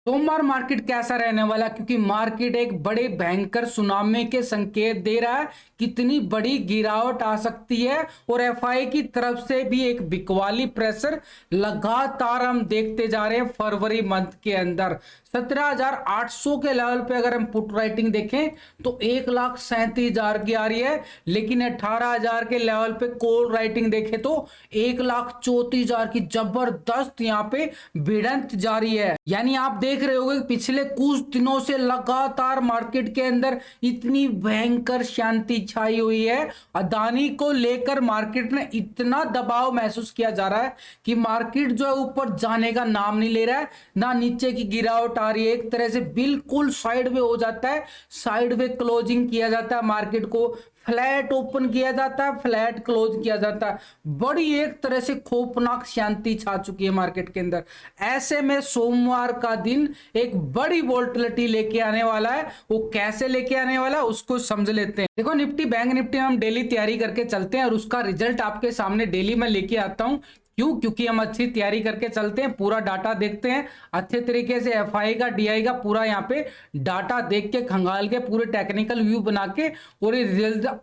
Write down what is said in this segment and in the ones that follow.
सोमवार मार्केट कैसा रहने वाला, क्योंकि मार्केट एक बड़े भयंकर सुनामी के संकेत दे रहा है। कितनी बड़ी गिरावट आ सकती है और एफआई की तरफ से भी एक बिकवाली प्रेशर लगातार हम देखते जा रहे हैं। फरवरी मंथ के अंदर 17,800 के लेवल पे अगर हम पुट राइटिंग देखें तो 1,37,000 की आ रही है, लेकिन 18,000 के लेवल पे कॉल राइटिंग देखें तो 1,34,000 की जबरदस्त यहाँ पे भिड़ंत जारी है। यानी आप देख रहे होगे पिछले कुछ दिनों से लगातार मार्केट के अंदर इतनी भयंकर शांति छाई हुई है। अदानी को लेकर मार्केट में इतना दबाव महसूस किया जा रहा है कि मार्केट जो है ऊपर जाने का नाम नहीं ले रहा है, ना नीचे की गिरावट आ रही है। एक तरह से बिल्कुल साइड वे हो जाता है, साइड वे क्लोजिंग किया जाता है, मार्केट को फ्लैट ओपन किया जाता है, फ्लैट क्लोज किया जाता है। बड़ी एक तरह से खौफनाक शांति छा चुकी है मार्केट के अंदर। ऐसे में सोमवार का दिन एक बड़ी वोल्टिलिटी लेके आने वाला है। वो कैसे लेके आने वाला है उसको समझ लेते हैं। देखो निफ्टी बैंक निफ्टी हम डेली तैयारी करके चलते हैं और उसका रिजल्ट आपके सामने डेली मैं लेके आता हूं। क्यों? क्योंकि हम अच्छी तैयारी करके चलते हैं, पूरा डाटा देखते हैं अच्छे तरीके से, एफआई का डीआई का पूरा यहाँ पे डाटा देख के खंगाल के पूरे टेक्निकल व्यू बना के और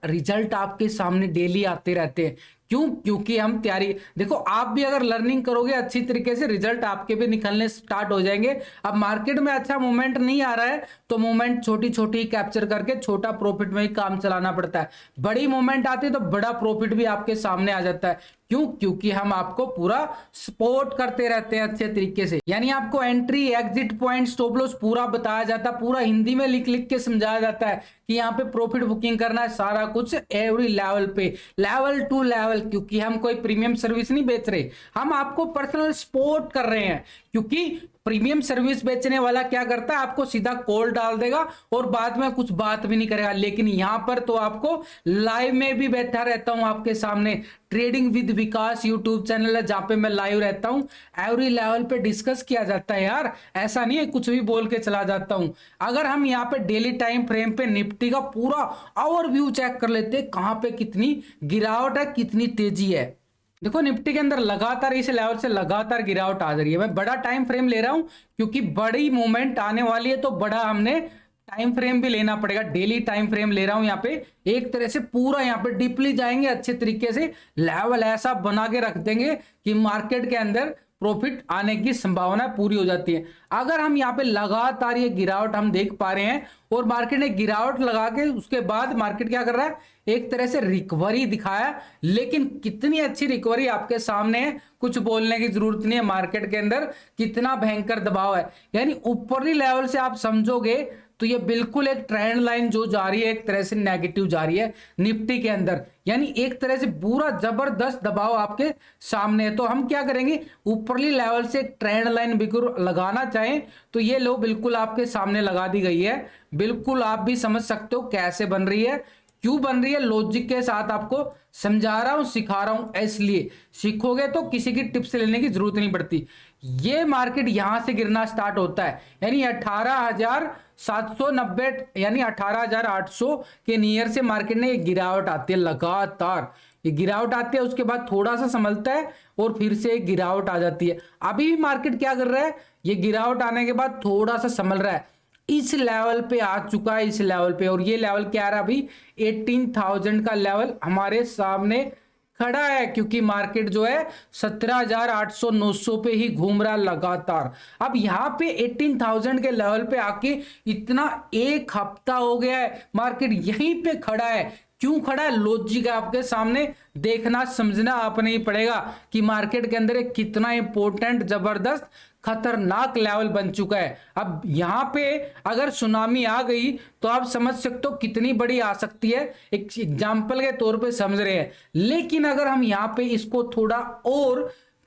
रिजल्ट आपके सामने डेली आते रहते हैं। क्यों? क्योंकि हम तैयारी, देखो आप भी अगर लर्निंग करोगे अच्छी तरीके से रिजल्ट आपके भी निकलने स्टार्ट हो जाएंगे। अब मार्केट में अच्छा मूवमेंट नहीं आ रहा है तो मूवमेंट छोटी छोटी कैप्चर करके छोटा प्रॉफिट में ही काम चलाना पड़ता है। बड़ी मूवमेंट आती है तो बड़ा प्रॉफिट भी आपके सामने आ जाता है। क्यों? क्योंकि हम आपको पूरा सपोर्ट करते रहते हैं अच्छे तरीके से। यानी आपको entry exit point stop loss पूरा बताया जाता है, पूरा हिंदी में लिख लिख के समझाया जाता है कि यहाँ पे प्रॉफिट बुकिंग करना है, सारा कुछ एवरी लेवल पे, लेवल टू लेवल। क्योंकि हम कोई प्रीमियम सर्विस नहीं बेच रहे, हम आपको पर्सनल सपोर्ट कर रहे हैं। क्योंकि प्रीमियम सर्विस बेचने वाला क्या करता है, आपको सीधा कॉल डाल देगा और बाद में कुछ बात भी नहीं करेगा। लेकिन यहां पर तो आपको लाइव में भी बैठा रहता हूं आपके सामने। Trading with Vikas YouTube channel है जहां पे मैं लाइव रहता हूं, एवरी लेवल पे डिस्कस किया जाता है यार। ऐसा नहीं है कुछ भी बोल के चला जाता हूं। अगर हम यहाँ पे डेली टाइम फ्रेम पे निफ्टी का पूरा ओवरव्यू चेक कर लेते हैं, कहां पे कितनी गिरावट है, कितनी तेजी है। देखो निफ्टी के अंदर लगातार इस लेवल से लगातार गिरावट आ रही है। मैं बड़ा टाइम फ्रेम ले रहा हूं क्योंकि बड़ी मूवमेंट आने वाली है, तो बड़ा हमने टाइम फ्रेम भी लेना पड़ेगा। डेली टाइम फ्रेम ले रहा हूं यहाँ पे, एक तरह से पूरा यहाँ पे डीपली जाएंगे अच्छे तरीके से, लेवल ऐसा बना के रख देंगे कि मार्केट के अंदर प्रॉफिट आने की संभावना पूरी हो जाती है। अगर हम यहाँ पे लगातार ये गिरावट हम देख पा रहे हैं और मार्केट ने गिरावट लगा के उसके बाद मार्केट क्या कर रहा है, एक तरह से रिकवरी दिखाया। लेकिन कितनी अच्छी रिकवरी आपके सामने है, कुछ बोलने की जरूरत नहीं है। मार्केट के अंदर कितना भयंकर दबाव है, यानी ऊपरी लेवल से आप समझोगे तो ये बिल्कुल एक ट्रेंड लाइन जो जा रही है, एक तरह से नेगेटिव जा रही है निफ्टी के अंदर। यानी एक तरह से पूरा जबरदस्त दबाव आपके सामने है। तो हम क्या करेंगे, ऊपरली लेवल से एक ट्रेंड लाइन बिल्कुल लगाना चाहें तो ये लो बिल्कुल आपके सामने लगा दी गई है। बिल्कुल आप भी समझ सकते हो कैसे बन रही है, क्यों बन रही है, लॉजिक के साथ आपको समझा रहा हूं, सिखा रहा हूं। इसलिए सीखोगे तो किसी की टिप्स लेने की जरूरत नहीं पड़ती। ये मार्केट यहां से गिरना स्टार्ट होता है, यानी 18,790 यानी 18,800 के नियर से मार्केट ने गिरावट आती है लगातार। ये गिरावट आती है, उसके बाद थोड़ा सा संभलता है और फिर से गिरावट आ जाती है। अभी भी मार्केट क्या कर रहा है, ये गिरावट आने के बाद थोड़ा सा संभल रहा है, इस लेवल पे आ चुका है, इस लेवल पे। और ये लेवल क्या रहा अभी, 18,000 का लेवल हमारे सामने खड़ा है। क्योंकि मार्केट जो है 17,800 900 पे ही घूम रहा लगातार। अब यहां पे 18,000 के लेवल पे आके इतना एक हफ्ता हो गया है, मार्केट यहीं पे खड़ा है। क्यों खड़ा है, लॉजिक आपके सामने, देखना समझना आपने ही पड़ेगा कि मार्केट के अंदर एक कितना इंपॉर्टेंट जबरदस्त खतरनाक लेवल बन चुका है। अब यहां पे अगर सुनामी आ गई तो आप समझ सकते हो कितनी बड़ी आ सकती है, एक एग्जांपल के तौर पे समझ रहे हैं। लेकिन अगर हम यहां पे इसको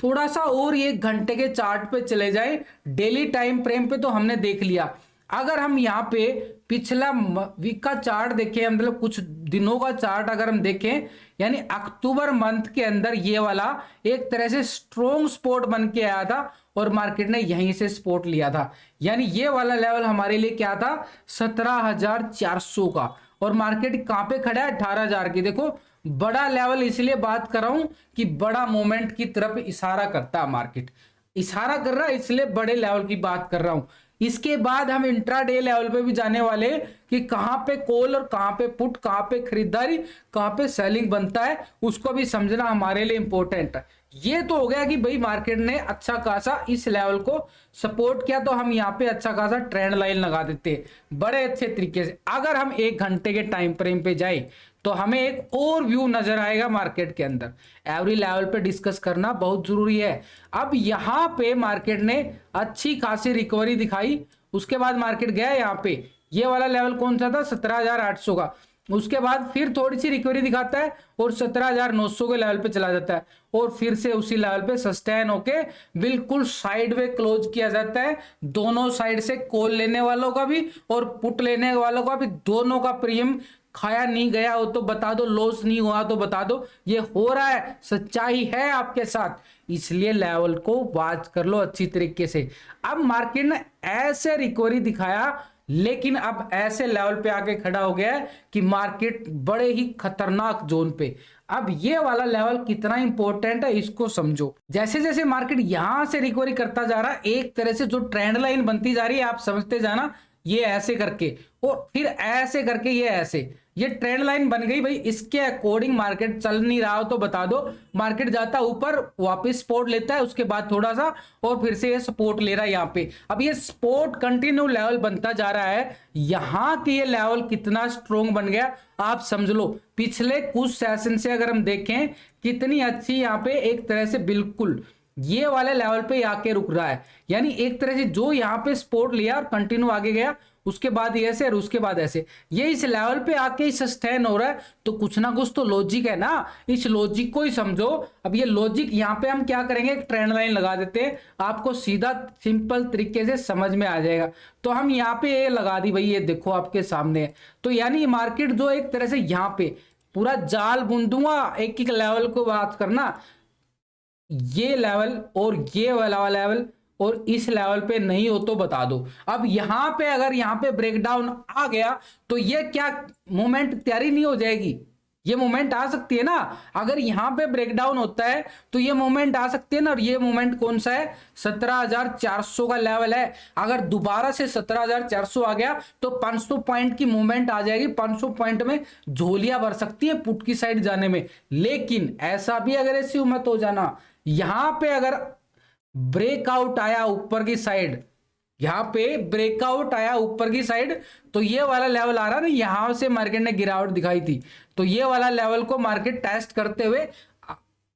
थोड़ा सा और एक घंटे के चार्ट पे चले जाएं, डेली टाइम फ्रेम पे तो हमने देख लिया। अगर हम यहाँ पे पिछला वीक का चार्ट देखें, मतलब कुछ दिनों का चार्ट अगर हम देखें, यानी अक्टूबर मंथ के अंदर ये वाला एक तरह से स्ट्रॉन्ग सपोर्ट बन के आया था और मार्केट ने यहीं से सपोर्ट लिया था। यानी ये वाला लेवल हमारे लिए क्या था, 17,400 का। और मार्केट कहां पे खड़ा है, 18,000 की। देखो बड़ा लेवल इसलिए बात कर रहा हूं कि बड़ा मोमेंट की तरफ इशारा करता है, मार्केट इशारा कर रहा है, इसलिए बड़े लेवल की बात कर रहा हूं। इसके बाद हम इंट्राडे लेवल पे भी जाने वाले कि कहां पे कॉल और कहां पे पुट, कहां पे खरीदारी, कहां पे सेलिंग बनता है, उसको भी समझना हमारे लिए इंपॉर्टेंट है। ये तो हो गया कि भाई मार्केट ने अच्छा खासा इस लेवल को सपोर्ट किया, तो हम यहाँ पे अच्छा खासा ट्रेंड लाइन लगा देते हैं बड़े अच्छे तरीके से। अगर हम 1 घंटे के टाइम फ्रेम पे जाए तो हमें एक और व्यू नजर आएगा मार्केट के अंदर। एवरी लेवल पे डिस्कस करना बहुत जरूरी है। अब यहां पे मार्केट ने अच्छी खासी रिकवरी दिखाई, उसके बाद मार्केट गया यहाँ पे, ये वाला लेवल कौन सा था 17,800 का, उसके बाद फिर थोड़ी सी रिकवरी दिखाता है और 17,900 के लेवल पे चला जाता है और फिर से उसी लेवल पे सस्टेन होके बिल्कुल साइड वे क्लोज किया जाता है। दोनों साइड से कॉल लेने वालों का भी और पुट लेने वालों का भी, दोनों का प्रीमियम खाया नहीं गया हो तो बता दो, लॉस नहीं हुआ तो बता दो, ये हो रहा है, सच्चाई है आपके साथ, इसलिए लेवल को वॉच कर लो अच्छी तरीके से। अब मार्केट ने ऐसे रिकवरी दिखाया, लेकिन अब ऐसे लेवल पे आके खड़ा हो गया है कि मार्केट बड़े ही खतरनाक जोन पे। अब ये वाला लेवल कितना इंपॉर्टेंट है इसको समझो। जैसे जैसे मार्केट यहां से रिकवरी करता जा रहा है, एक तरह से जो ट्रेंड लाइन बनती जा रही है आप समझते जाना, ये ऐसे करके और फिर ऐसे करके ये ऐसे, ये ट्रेंड लाइन बन गई भाई। इसके अकॉर्डिंग मार्केट चल नहीं रहा हो तो बता दो, मार्केट जाता ऊपर वापस सपोर्ट लेता है, उसके बाद थोड़ा सा और फिर से ये सपोर्ट ले रहा है यहाँ पे। अब ये सपोर्ट कंटिन्यू लेवल बनता जा रहा है, यहाँ के ये लेवल कितना स्ट्रोंग बन गया आप समझ लो। पिछले कुछ सेशन से अगर हम देखें कितनी अच्छी यहाँ पे एक तरह से बिल्कुल ये वाले लेवल पे आके रुक रहा है, यानी एक तरह से जो यहाँ पे सपोर्ट लिया और कंटिन्यू आगे गया, उसके बाद ये ऐसे और उसके बाद ऐसे, ये इस लेवल पे आके सस्टेन हो रहा है, तो कुछ ना कुछ तो लॉजिक है ना, इस लॉजिक को ही समझो। अब ये लॉजिक यहाँ पे हम क्या करेंगे, एक ट्रेंड लाइन लगा देते हैं, आपको सीधा सिंपल तरीके से समझ में आ जाएगा। तो हम यहाँ पे ये लगा दी भाई, ये देखो आपके सामने है। तो यानी मार्केट जो एक तरह से यहाँ पे पूरा जाल बुन दूंगा, एक एक लेवल को बात करना, ये लेवल और ये वाला लेवल और इस लेवल पे नहीं हो तो बता दो। अब यहां पे अगर यहां पे ब्रेकडाउन आ गया तो ये क्या मोमेंट तैयारी नहीं हो जाएगी, ये मोमेंट आ सकती है ना। अगर यहां पे ब्रेकडाउन होता है तो ये मोमेंट आ सकती है ना, और ये मोमेंट कौन सा है 17,400 का लेवल है। अगर दोबारा से 17,400 आ गया तो 500 पॉइंट की मूवमेंट आ जाएगी, 500 पॉइंट में झोलियां भर सकती है पुट की साइड जाने में। लेकिन ऐसा भी अग्रेसिव मत हो जाना, यहां पे अगर ब्रेकआउट आया ऊपर की साइड, यहां पे ब्रेकआउट आया ऊपर की साइड, तो ये वाला लेवल आ रहा ना, यहां से मार्केट ने गिरावट दिखाई थी, तो ये वाला लेवल को मार्केट टेस्ट करते हुए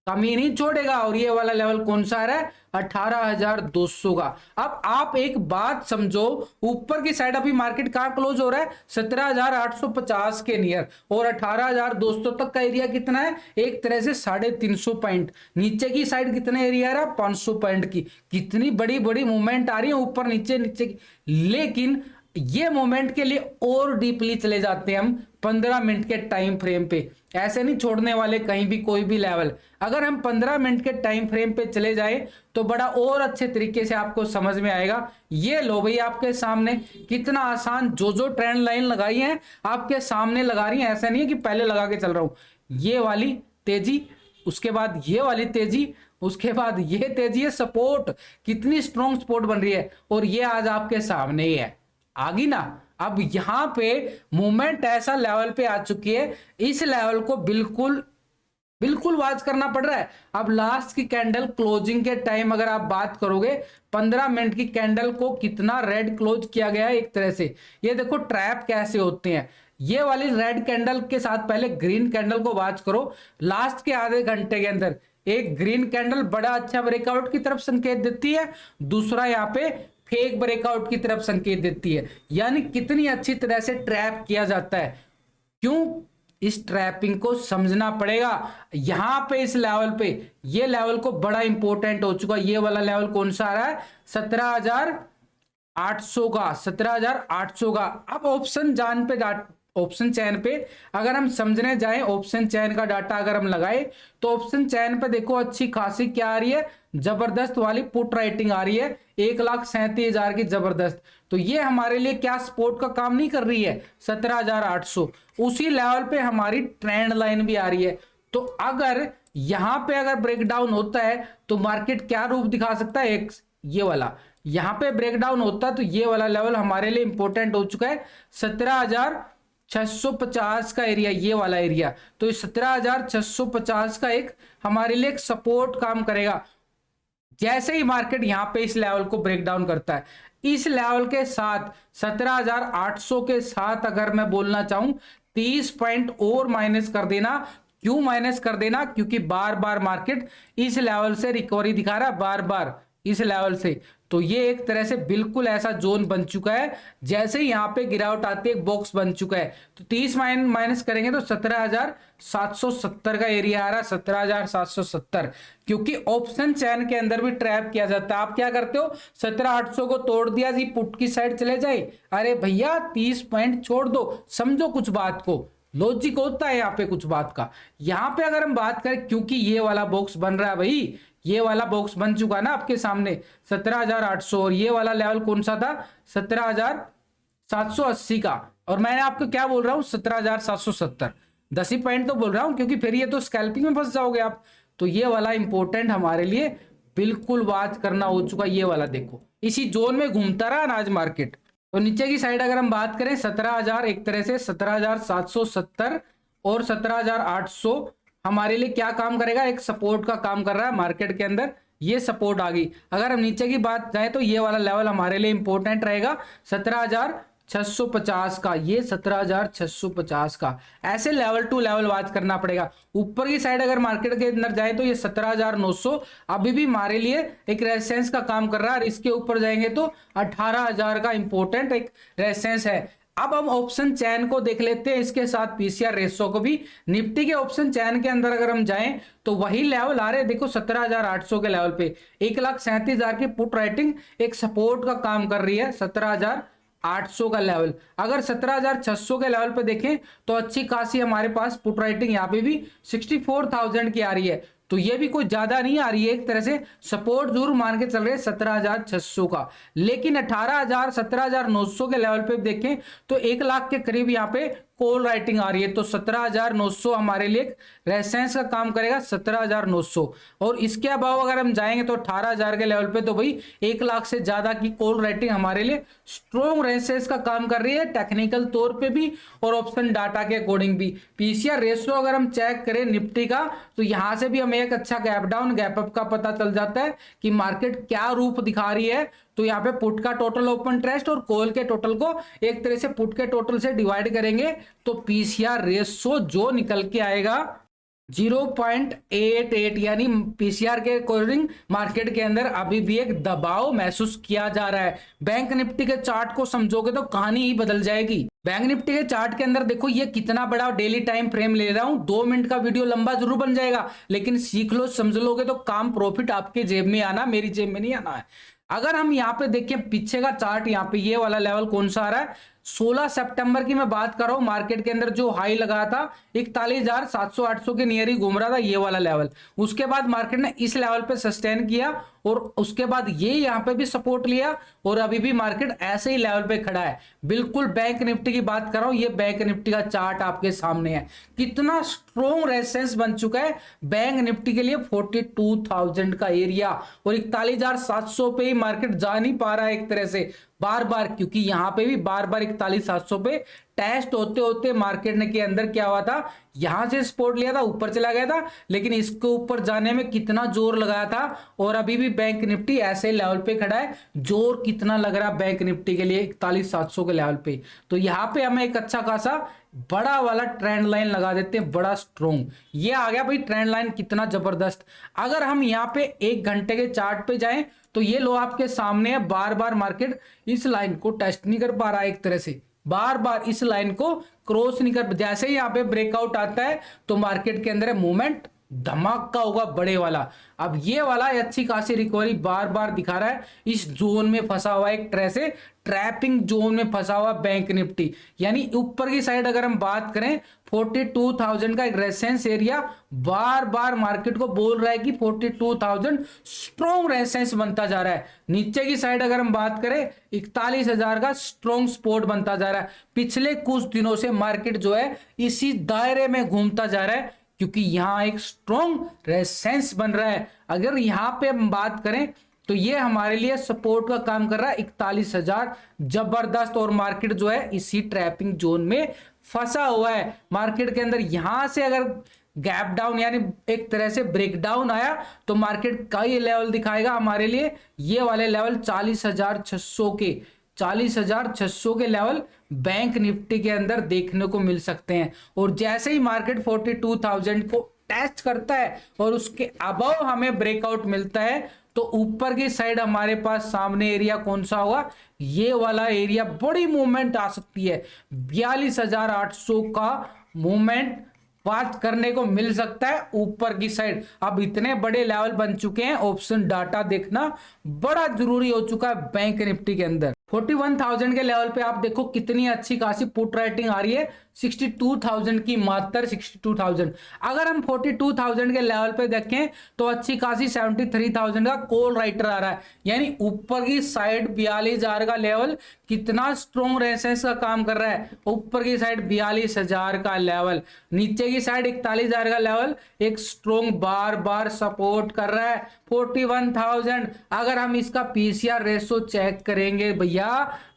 कमी नहीं छोड़ेगा। और ये वाला लेवल कौन सा आ रहा है 18,200 का। अब आप एक बात समझो, ऊपर की साइड अभी मार्केट कहां क्लोज हो रहा है 17,850 के नियर, और 18,200 तक का एरिया कितना है एक तरह से 350 पॉइंट। नीचे की साइड कितना एरिया आ रहा है 500 पॉइंट की। कितनी बड़ी बड़ी मूवमेंट आ रही है ऊपर नीचे नीचे की। लेकिन ये मोमेंट के लिए और डीपली चले जाते हैं हम 15 मिनट के टाइम फ्रेम पे, ऐसे नहीं छोड़ने वाले कहीं भी कोई भी लेवल। अगर हम 15 मिनट के टाइम फ्रेम पे चले जाएं तो बड़ा और अच्छे तरीके से आपको समझ में आएगा। ये लो भाई आपके सामने कितना आसान, जो जो ट्रेंड लाइन लगाई है आपके सामने लगा रही है, ऐसा नहीं है कि पहले लगा के चल रहा हूं। ये वाली तेजी, उसके बाद ये वाली तेजी, उसके बाद ये तेजी है, सपोर्ट कितनी स्ट्रॉन्ग सपोर्ट बन रही है, और ये आज आपके सामने ही है, आ गई ना। अब यहां पे मूवमेंट ऐसा लेवल पे आ चुकी है, इस लेवल को बिल्कुल बिल्कुल वॉच करना पड़ रहा है। अब लास्ट की कैंडल क्लोजिंग के टाइम अगर आप बात करोगे 15 मिनट की कैंडल को कितना रेड क्लोज किया गया है एक तरह से। ये देखो ट्रैप कैसे होते हैं, ये वाली रेड कैंडल के साथ पहले ग्रीन कैंडल को वॉच करो। लास्ट के आधे घंटे के अंदर एक ग्रीन कैंडल बड़ा अच्छा ब्रेकआउट की तरफ संकेत देती है, दूसरा यहाँ पे फेक ब्रेकआउट की तरफ संकेत देती है। यानी कितनी अच्छी तरह से ट्रैप किया जाता है। क्यों, इस ट्रैपिंग को समझना पड़ेगा। यहां पे इस लेवल पे, ये लेवल को बड़ा इंपॉर्टेंट हो चुका है। ये वाला लेवल कौन सा आ रहा है 17,800 का, 17,800 का। अब ऑप्शन जान पे ऑप्शन चैन पे अगर हम समझने जाएं, ऑप्शन चैन का डाटा अगर हम लगाए तो ऑप्शन चैन पे देखो अच्छी खासी क्या आ रही है, जबरदस्त वाली पुट राइटिंग आ रही है 1,37,000 की, जबरदस्त। तो ये हमारे लिए क्या सपोर्ट का काम नहीं कर रही है 17,800। उसी लेवल पे हमारी ट्रेंड लाइन भी आ रही है। तो अगर यहां पे अगर ब्रेकडाउन होता है तो मार्केट क्या रूप दिखा सकता है, एक ये वाला यहाँ पे ब्रेकडाउन होता तो ये वाला लेवल हमारे लिए इंपॉर्टेंट हो चुका है 17,650 का एरिया, ये वाला एरिया। तो 17,650 का एक हमारे लिए एक सपोर्ट काम करेगा। जैसे ही मार्केट यहां पे इस लेवल को ब्रेक डाउन करता है, इस लेवल के साथ 17,800 के साथ अगर मैं बोलना चाहूं 30 पॉइंट और माइनस कर देना। क्यों माइनस कर देना? क्योंकि बार बार मार्केट इस लेवल से रिकवरी दिखा रहा है, बार बार इस लेवल से। तो ये एक तरह से बिल्कुल ऐसा जोन बन चुका है, जैसे ही यहाँ पे गिरावट आती है एक बॉक्स बन चुका है। तो 30 माइनस करेंगे तो 17,770 का एरिया आ रहा है, 17,770। क्योंकि ऑप्शन चैन के अंदर भी ट्रैप किया जाता है। आप क्या करते हो, 17,800 को तोड़ दिया जी, पुट की साइड चले जाए। अरे भैया 30 पॉइंट छोड़ दो, समझो कुछ बात को, लॉजिक होता है यहाँ पे कुछ बात का। यहाँ पे अगर हम बात करें, क्योंकि ये वाला बॉक्स बन रहा है भाई, ये वाला बॉक्स बन चुका ना आपके सामने 17,800, और ये वाला लेवल कौन सा था 17,780 का। और मैंने आपको क्या बोल रहा हूं 17,770, 10 ही पॉइंट तो बोल रहा हूं, क्योंकि फिर ये तो स्कैल्पिंग में फंस जाओगे आप। तो ये वाला इंपॉर्टेंट हमारे लिए बिल्कुल बात करना हो चुका। ये वाला देखो इसी जोन में घूमता रहा आज मार्केट। तो नीचे की साइड अगर हम बात करें 17,000, एक तरह से 17,770 और 17,800 हमारे लिए क्या काम करेगा, एक सपोर्ट का काम कर रहा है मार्केट के अंदर। ये सपोर्ट आ गई। अगर हम नीचे की बात जाए तो ये वाला लेवल हमारे लिए इंपॉर्टेंट रहेगा 17,650 का, ये 17,650 का। ऐसे लेवल टू लेवल बात करना पड़ेगा। ऊपर की साइड अगर मार्केट के अंदर जाए तो ये 17,900 अभी भी हमारे लिए एक रेजिस्टेंस का काम कर रहा है। इसके ऊपर जाएंगे तो 18,000 का इंपॉर्टेंट एक रेजिस्टेंस है। अब हम ऑप्शन चैन को देख लेते हैं, इसके साथ पीसीआर रेशो को भी। निफ्टी के ऑप्शन चैन के अंदर अगर हम जाएं तो वही लेवल आ रहे हैं, देखो 17,800 के लेवल पे 1,37,000 की पुट राइटिंग एक सपोर्ट का काम कर रही है 17,800 का लेवल। अगर 17,600 के लेवल पे देखें तो अच्छी खासी हमारे पास पुट राइटिंग यहाँ पे भी 64,000 की आ रही है। तो ये भी कोई ज्यादा नहीं आ रही है, एक तरह से सपोर्ट जरूर मान के चल रहे हैं 17,600 का। लेकिन 18,000 17,900 के लेवल पे देखें तो 1 लाख के करीब यहाँ पे कॉल राइटिंग आ रही है। तो 17,900 हमारे लिए रेजिस्टेंस का काम करेगा 17,900। और इसके अलावा अगर हम जाएंगे तो 18,000 के लेवल पे तो भाई 1 लाख से ज्यादा की कॉल राइटिंग हमारे लिए स्ट्रॉन्ग रेजिस्टेंस का काम कर रही है, टेक्निकल तौर पे भी और ऑप्शन डाटा के अकॉर्डिंग भी। पीसीआर रेशियो अगर हम चेक करें निफ्टी का तो यहां से भी हमें एक अच्छा गैप डाउन गैप अप का पता चल जाता है कि मार्केट क्या रूप दिखा रही है। तो यहाँ पे पुट का टोटल ओपन इंटरेस्ट और कॉल के टोटल को एक तरह से पुट के टोटल से डिवाइड करेंगे तो पीसीआर रेशो जो निकल के आएगा 0.88, यानी पीसीआर के अकॉर्डिंग मार्केट के अंदर अभी भी एक दबाव महसूस किया जा रहा है। बैंक निफ्टी के चार्ट को समझोगे तो कहानी ही बदल जाएगी। बैंक निफ्टी के चार्ट के अंदर देखो ये कितना बड़ा डेली टाइम फ्रेम ले रहा हूं। 2 मिनट का वीडियो लंबा जरूर बन जाएगा, लेकिन सीख लो समझ लोगे तो काम प्रॉफिट आपके जेब में आना, मेरी जेब में नहीं आना है। अगर हम यहाँ पे देखें पीछे का चार्ट, यहाँ पे ये वाला लेवल कौन सा आ रहा है 16 सितंबर की मैं बात कर रहा हूं। मार्केट के अंदर जो हाई लगा था 41,700-800 के नियर ही घूम रहा था ये वाला लेवल। उसके बाद मार्केट ने इस लेवल पे सस्टेन किया और उसके बाद ये यहाँ पे भी सपोर्ट लिया और अभी भी मार्केट ऐसे ही लेवल पे खड़ा है। बिल्कुल बैंक निफ्टी की बात कर रहा हूं, ये बैंक निफ्टी का चार्ट आपके सामने है। कितना स्ट्रॉन्ग रेजिस्टेंस बन चुका है बैंक निफ्टी के लिए 42,000 का एरिया, और 41,700 पे ही मार्केट जा नहीं पा रहा है एक तरह से बार बार, क्योंकि यहां पे भी बार बार 41,700 पे टेस्ट होते होते मार्केट ने के अंदर क्या हुआ था, यहां से सपोर्ट लिया था ऊपर चला गया था, लेकिन इसके ऊपर जाने में कितना जोर लगाया था और अभी भी बैंक निफ्टी ऐसे लेवल पे खड़ा है। जोर कितना लग रहा है बैंक निफ्टी के लिए 41,700 के लेवल पे। तो यहां पे हमें एक अच्छा खासा बड़ा वाला ट्रेंड लाइन लगा देते हैं, बड़ा स्ट्रॉन्ग। ये आ गया भाई ट्रेंड लाइन कितना जबरदस्त। अगर हम यहाँ पे 1 घंटे के चार्ट पे जाएं तो ये लो आपके सामने है, बार बार मार्केट इस लाइन को टेस्ट नहीं कर पा रहा है, एक तरह से बार बार इस लाइन को क्रॉस नहीं कर। जैसे ही यहाँ पे ब्रेकआउट आता है तो मार्केट के अंदर मूवमेंट धमाका होगा बड़े वाला। अब ये वाला अच्छी खासी रिकवरी बार बार दिखा रहा है। इस जोन में फंसा हुआ एक तरह से ट्रैपिंग जोन में फंसा हुआ बैंक निफ्टी, यानी ऊपर की साइड अगर हम बात करें 42,000 का एक रेजिस्टेंस एरिया बार बार मार्केट को बोल रहा है कि 42,000 स्ट्रॉन्ग रेजिस्टेंस बनता जा रहा है। नीचे की साइड अगर हम बात करें 41,000 का स्ट्रॉन्ग सपोर्ट बनता जा रहा है। पिछले कुछ दिनों से मार्केट जो है इसी दायरे में घूमता जा रहा है, क्योंकि यहां एक स्ट्रॉन्ग रेजिस्टेंस बन रहा है। अगर यहां पे हम बात करें तो ये हमारे लिए सपोर्ट का काम कर रहा है 41,000, जबरदस्त। और मार्केट जो है इसी ट्रैपिंग जोन में फंसा हुआ है। मार्केट के अंदर यहां से अगर गैप डाउन यानी एक तरह से ब्रेकडाउन आया तो मार्केट का ये लेवल दिखाएगा हमारे लिए, ये वाले लेवल 40,600 के, 40,600 के लेवल बैंक निफ्टी के अंदर देखने को मिल सकते हैं। और जैसे ही मार्केट 42,000 को टेस्ट करता है और उसके अबव हमें ब्रेकआउट मिलता है तो ऊपर की साइड हमारे पास सामने एरिया कौन सा होगा, ये वाला एरिया, बड़ी मूवमेंट आ सकती है। 42,800 का मूवमेंट बात करने को मिल सकता है ऊपर की साइड। अब इतने बड़े लेवल बन चुके हैं, ऑप्शन डाटा देखना बड़ा जरूरी हो चुका है बैंक निफ्टी के अंदर। 41,000 के लेवल पे आप देखो कितनी अच्छी खासी पुट राइटिंग आ रही है, 62,000 की, मात्र 62,000। अगर हम 42,000 के लेवल पे देखें तो अच्छी खासी 73,000 का कॉल राइटर आ रहा है, यानी ऊपर की साइड 42,000 का लेवल कितना स्ट्रॉन्ग रेजिस्टेंस का काम कर रहा है। ऊपर की साइड 42,000 का लेवल, नीचे की साइड 41,000 का लेवल एक स्ट्रॉन्ग बार बार सपोर्ट कर रहा है 41,000। अगर हम इसका पीसीआर रेशो चेक करेंगे भैया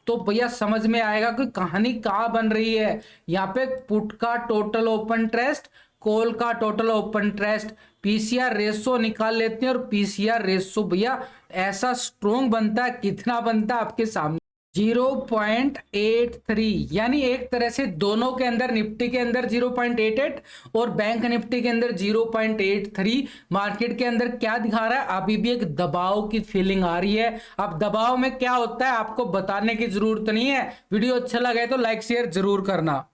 तो भैया समझ में आएगा कि कहानी कहां बन रही है। यहाँ पे पुट का टोटल ओपन इंटरेस्ट, कॉल का total open interest, PCR ratio निकाल लेते हैं और पीसीआर रेशो भैया ऐसा स्ट्रॉन्ग बनता है, कितना बनता है आपके सामने 0.83, यानी एक तरह से दोनों के अंदर, निफ्टी के अंदर 0.88 और बैंक निफ्टी के अंदर 0.83। मार्केट के अंदर क्या दिखा रहा है, अभी भी एक दबाव की फीलिंग आ रही है। अब दबाव में क्या होता है आपको बताने की जरूरत नहीं है। वीडियो अच्छा लगे तो लाइक शेयर जरूर करना।